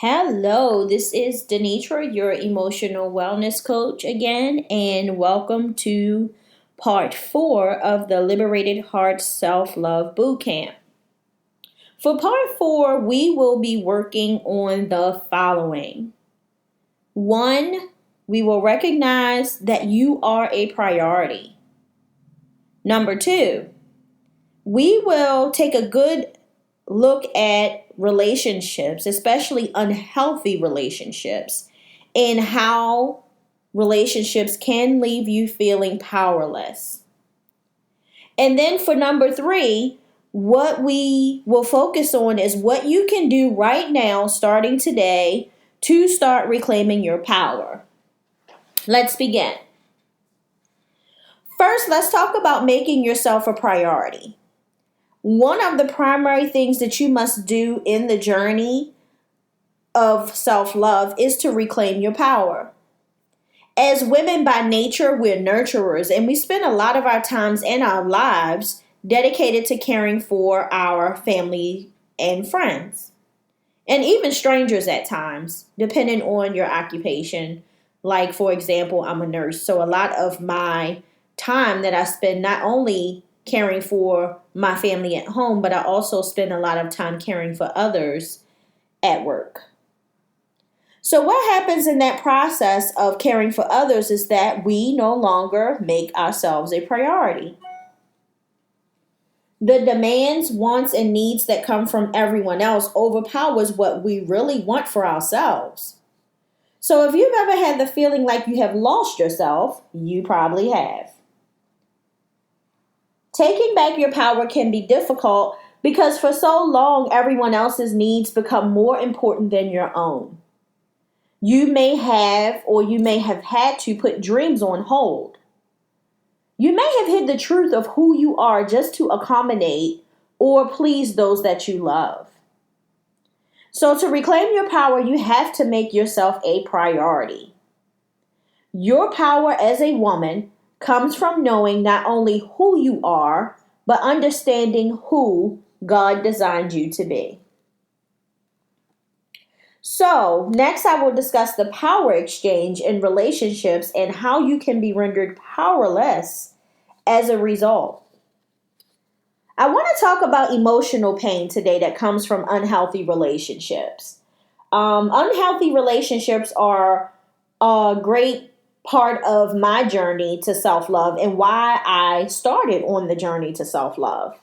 Hello, this is Denitra, your emotional wellness coach again, and welcome to part 4 of the Liberated Heart Self-Love Bootcamp. For part 4, we will be working on the following. 1, we will recognize that you are a priority. Number 2, we will take a good look at relationships, especially unhealthy relationships, and how relationships can leave you feeling powerless. And then for number 3, what we will focus on is what you can do right now, starting today, to start reclaiming your power. Let's begin. First, let's talk about making yourself a priority. One of the primary things that you must do in the journey of self-love is to reclaim your power. As women by nature, we're nurturers, and we spend a lot of our times and our lives dedicated to caring for our family and friends, and even strangers at times, depending on your occupation. Like, for example, I'm a nurse, so a lot of my time that I spend not only caring for my family at home, but I also spend a lot of time caring for others at work. So what happens in that process of caring for others is that we no longer make ourselves a priority. The demands, wants, and needs that come from everyone else overpowers what we really want for ourselves. So if you've ever had the feeling like you have lost yourself, you probably have. Taking back your power can be difficult because for so long, everyone else's needs become more important than your own. You may have or you may have had to put dreams on hold. You may have hid the truth of who you are just to accommodate or please those that you love. So to reclaim your power, you have to make yourself a priority. Your power as a woman comes from knowing not only who you are, but understanding who God designed you to be. So, next I will discuss the power exchange in relationships and how you can be rendered powerless as a result. I want to talk about emotional pain today that comes from unhealthy relationships. Unhealthy relationships are a great part of my journey to self-love and why I started on the journey to self-love.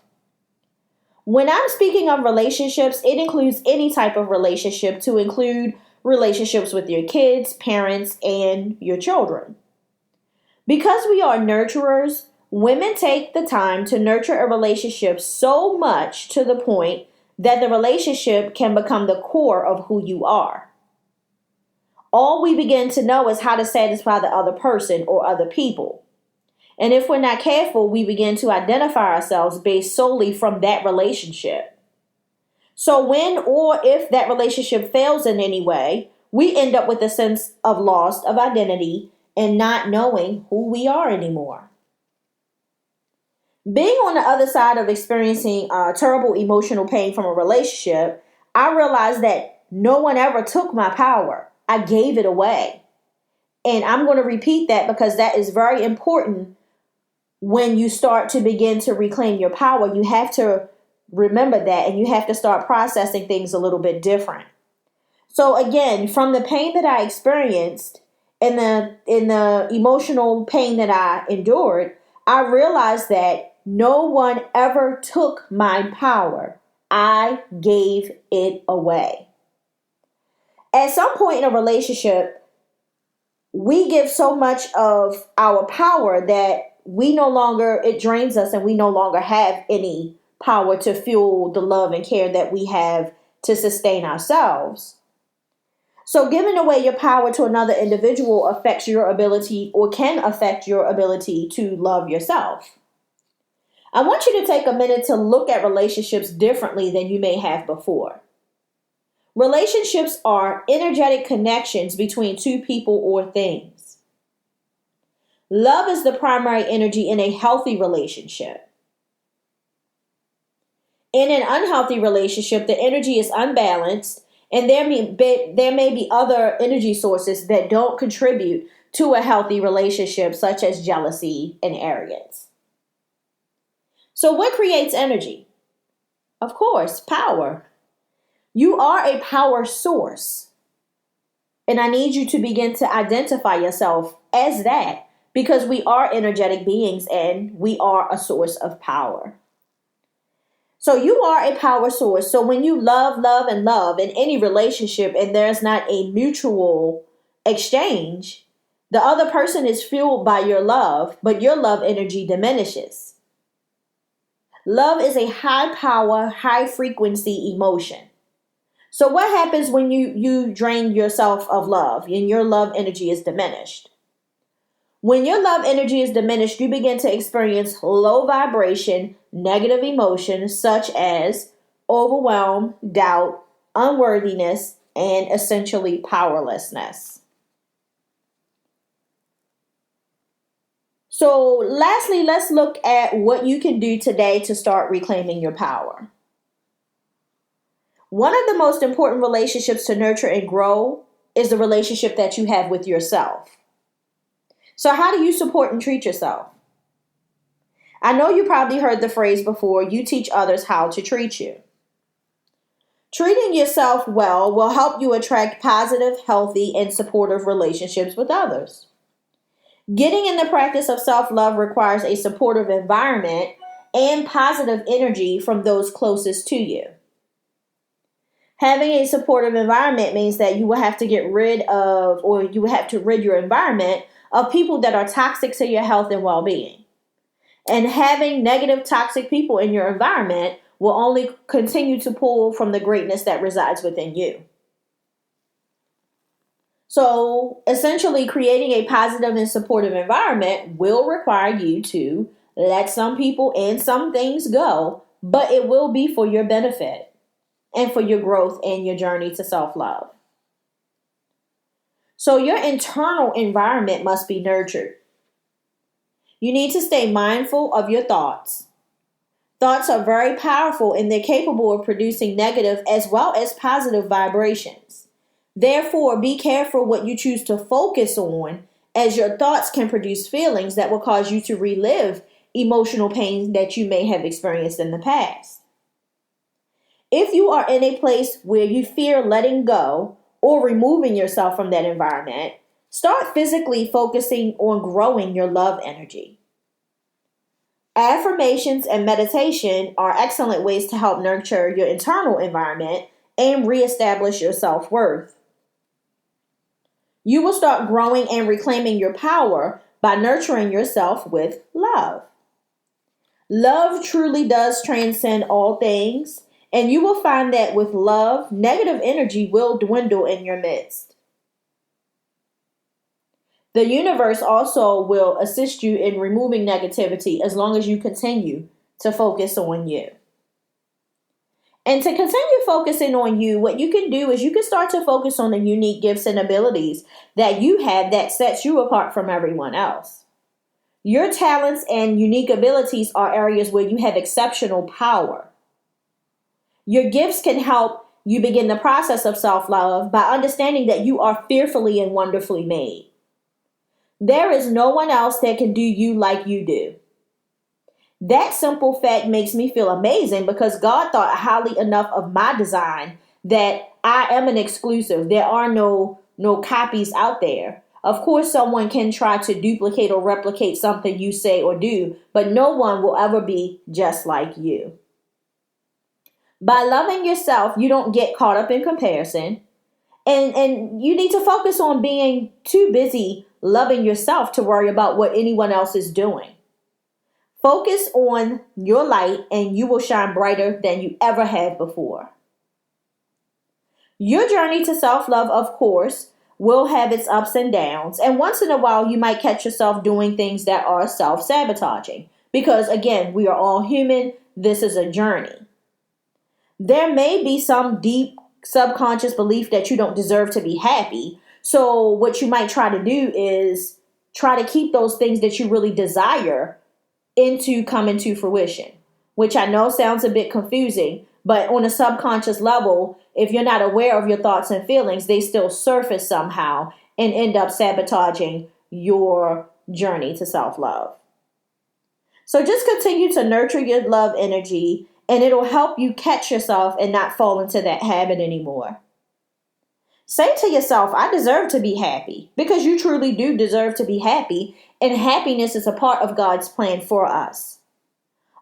When I'm speaking of relationships, it includes any type of relationship to include relationships with your kids, parents, and your children. Because we are nurturers, women take the time to nurture a relationship so much to the point that the relationship can become the core of who you are. All we begin to know is how to satisfy the other person or other people. And if we're not careful, we begin to identify ourselves based solely from that relationship. So when or if that relationship fails in any way, we end up with a sense of loss of identity and not knowing who we are anymore. Being on the other side of experiencing terrible emotional pain from a relationship, I realized that no one ever took my power. I gave it away. And I'm going to repeat that because that is very important. When you start to begin to reclaim your power, you have to remember that and you have to start processing things a little bit different. So again, from the pain that I experienced and the emotional pain that I endured, I realized that no one ever took my power. I gave it away. At some point in a relationship, we give so much of our power that it drains us and we no longer have any power to fuel the love and care that we have to sustain ourselves. So giving away your power to another individual affects your ability or can affect your ability to love yourself. I want you to take a minute to look at relationships differently than you may have before. Relationships are energetic connections between two people or things. Love is the primary energy in a healthy relationship. In an unhealthy relationship, the energy is unbalanced And there may be other energy sources that don't contribute to a healthy relationship, such as jealousy and arrogance. So, what creates energy? Of course, power. You are a power source. And I need you to begin to identify yourself as that, because we are energetic beings and we are a source of power. So you are a power source. So when you love, love, and love in any relationship and there's not a mutual exchange, the other person is fueled by your love, but your love energy diminishes. Love is a high power, high frequency emotion. So what happens when you drain yourself of love and your love energy is diminished? When your love energy is diminished, you begin to experience low vibration, negative emotions such as overwhelm, doubt, unworthiness, and essentially powerlessness. So lastly, let's look at what you can do today to start reclaiming your power. One of the most important relationships to nurture and grow is the relationship that you have with yourself. So how do you support and treat yourself? I know you probably heard the phrase before, you teach others how to treat you. Treating yourself well will help you attract positive, healthy, and supportive relationships with others. Getting in the practice of self-love requires a supportive environment and positive energy from those closest to you. Having a supportive environment means that you will have to get rid of, or you will have to rid your environment of people that are toxic to your health and well-being. And having negative, toxic people in your environment will only continue to pull from the greatness that resides within you. So, essentially, creating a positive and supportive environment will require you to let some people and some things go, but it will be for your benefit and for your growth and your journey to self-love. So your internal environment must be nurtured. You need to stay mindful of your thoughts. Thoughts are very powerful and they're capable of producing negative as well as positive vibrations. Therefore, be careful what you choose to focus on, as your thoughts can produce feelings that will cause you to relive emotional pain that you may have experienced in the past. If you are in a place where you fear letting go or removing yourself from that environment, start physically focusing on growing your love energy. Affirmations and meditation are excellent ways to help nurture your internal environment and reestablish your self-worth. You will start growing and reclaiming your power by nurturing yourself with love. Love truly does transcend all things. And you will find that with love, negative energy will dwindle in your midst. The universe also will assist you in removing negativity as long as you continue to focus on you. And to continue focusing on you, what you can do is you can start to focus on the unique gifts and abilities that you have that sets you apart from everyone else. Your talents and unique abilities are areas where you have exceptional power. Your gifts can help you begin the process of self-love by understanding that you are fearfully and wonderfully made. There is no one else that can do you like you do. That simple fact makes me feel amazing because God thought highly enough of my design that I am an exclusive. There are no copies out there. Of course, someone can try to duplicate or replicate something you say or do, but no one will ever be just like you. By loving yourself, you don't get caught up in comparison. And you need to focus on being too busy loving yourself to worry about what anyone else is doing. Focus on your light and you will shine brighter than you ever have before. Your journey to self-love, of course, will have its ups and downs. And once in a while, you might catch yourself doing things that are self-sabotaging. Because again, we are all human. This is a journey. There may be some deep subconscious belief that you don't deserve to be happy. So what you might try to do is try to keep those things that you really desire coming to fruition, which I know sounds a bit confusing, But on a subconscious level, if you're not aware of your thoughts and feelings, they still surface somehow and end up sabotaging your journey to self-love. So just continue to nurture your love energy, and it'll help you catch yourself and not fall into that habit anymore. Say to yourself, I deserve to be happy, because you truly do deserve to be happy, and happiness is a part of God's plan for us.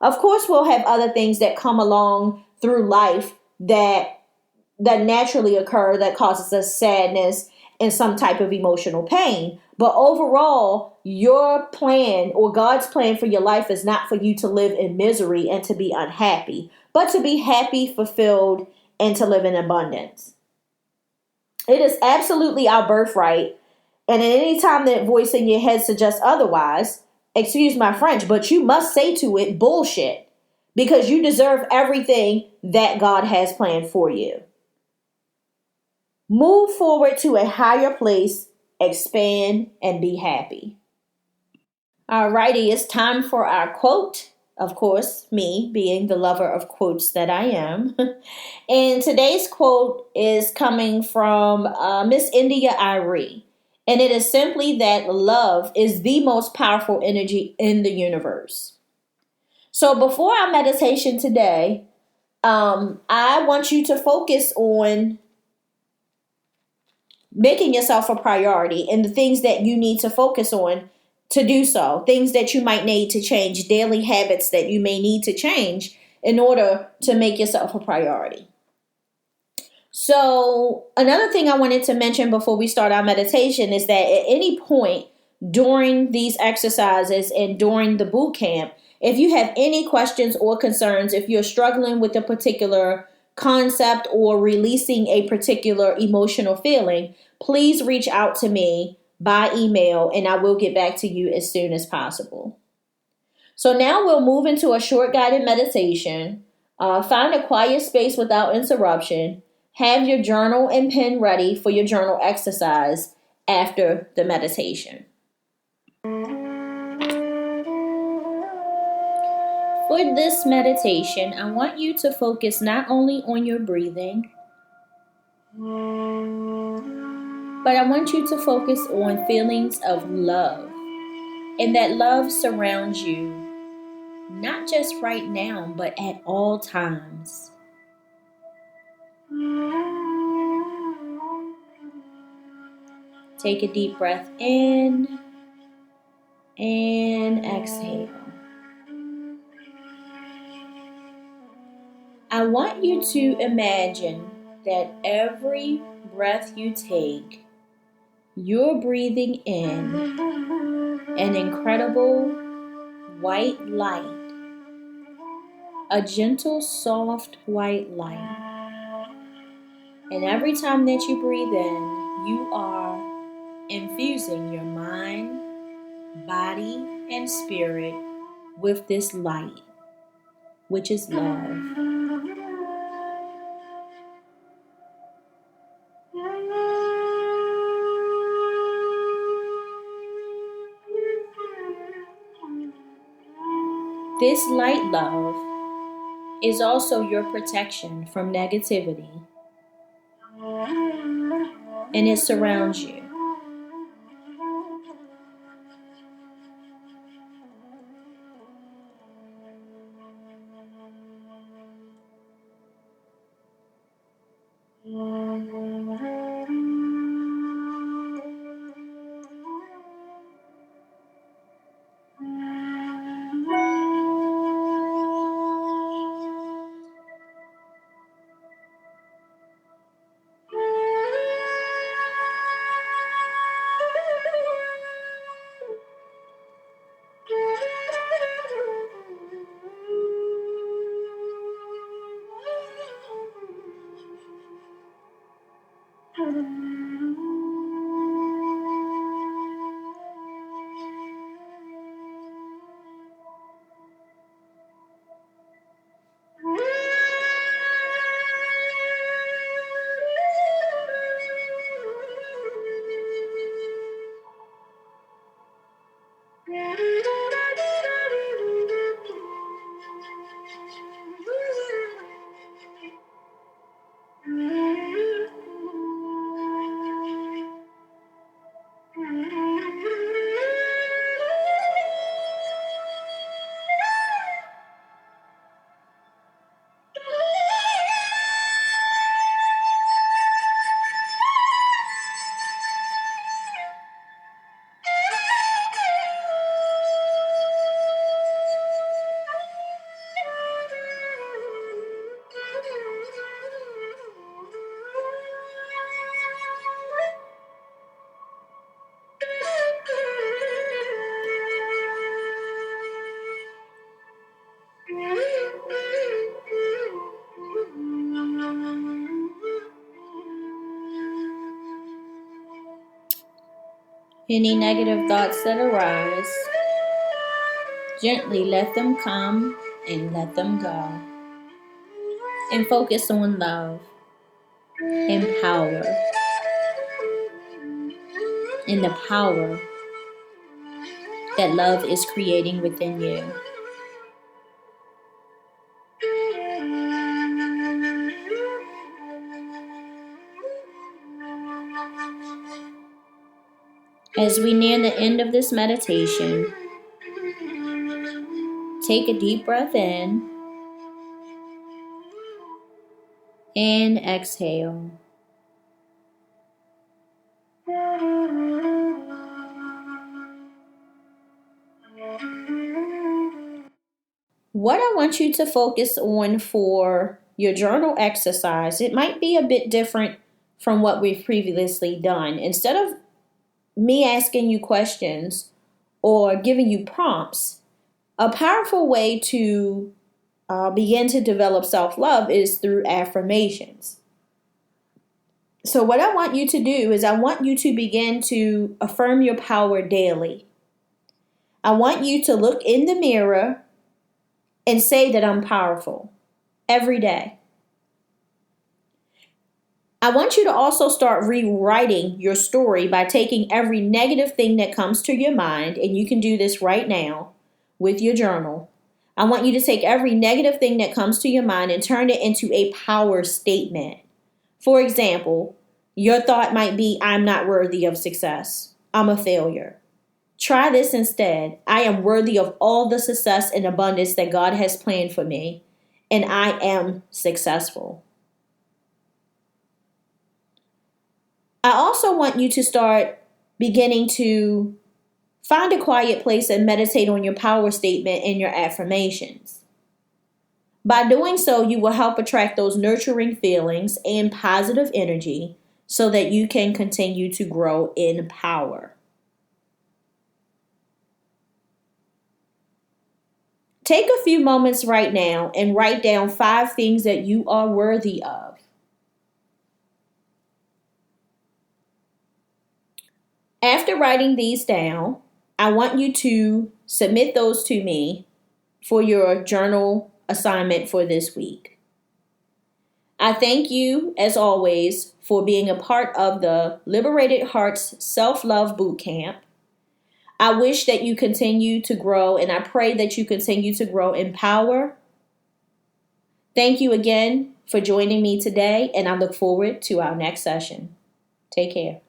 Of course, we'll have other things that come along through life that naturally occur that causes us sadness and some type of emotional pain. But overall, your plan or God's plan for your life is not for you to live in misery and to be unhappy, but to be happy, fulfilled, and to live in abundance. It is absolutely our birthright. And at any time that voice in your head suggests otherwise, excuse my French, but you must say to it, bullshit, because you deserve everything that God has planned for you. Move forward to a higher place, expand, and be happy. Alrighty, it's time for our quote. Of course, me being the lover of quotes that I am. And today's quote is coming from Miss India Irie. And it is simply that love is the most powerful energy in the universe. So before our meditation today, I want you to focus on making yourself a priority and the things that you need to focus on to do so. Things that you might need to change, daily habits that you may need to change in order to make yourself a priority. So another thing I wanted to mention before we start our meditation is that at any point during these exercises and during the boot camp, if you have any questions or concerns, if you're struggling with a particular concept or releasing a particular emotional feeling, please reach out to me by email and I will get back to you as soon as possible. So now we'll move into a short guided meditation. Find a quiet space without interruption. Have your journal and pen ready for your journal exercise after the meditation. For this meditation, I want you to focus not only on your breathing, but I want you to focus on feelings of love. And that love surrounds you, not just right now, but at all times. Take a deep breath in and exhale. I want you to imagine that every breath you take, you're breathing in an incredible white light, a gentle, soft white light. And every time that you breathe in, you are infusing your mind, body, and spirit with this light, which is love. This light love is also your protection from negativity, and it surrounds you. Any negative thoughts that arise, gently let them come and let them go. And focus on love and power. And the power that love is creating within you. As we near the end of this meditation, take a deep breath in and exhale. What I want you to focus on for your journal exercise, it might be a bit different from what we've previously done. Instead of me asking you questions or giving you prompts, a powerful way to begin to develop self-love is through affirmations. So what I want you to do is I want you to begin to affirm your power daily. I want you to look in the mirror and say that I'm powerful every day. I want you to also start rewriting your story by taking every negative thing that comes to your mind, and you can do this right now with your journal. I want you to take every negative thing that comes to your mind and turn it into a power statement. For example, your thought might be, I'm not worthy of success. I'm a failure. Try this instead. I am worthy of all the success and abundance that God has planned for me, and I am successful. I also want you to start beginning to find a quiet place and meditate on your power statement and your affirmations. By doing so, you will help attract those nurturing feelings and positive energy so that you can continue to grow in power. Take a few moments right now and write down 5 things that you are worthy of. After writing these down, I want you to submit those to me for your journal assignment for this week. I thank you, as always, for being a part of the Liberated Hearts Self-Love Bootcamp. I wish that you continue to grow, and I pray that you continue to grow in power. Thank you again for joining me today, and I look forward to our next session. Take care.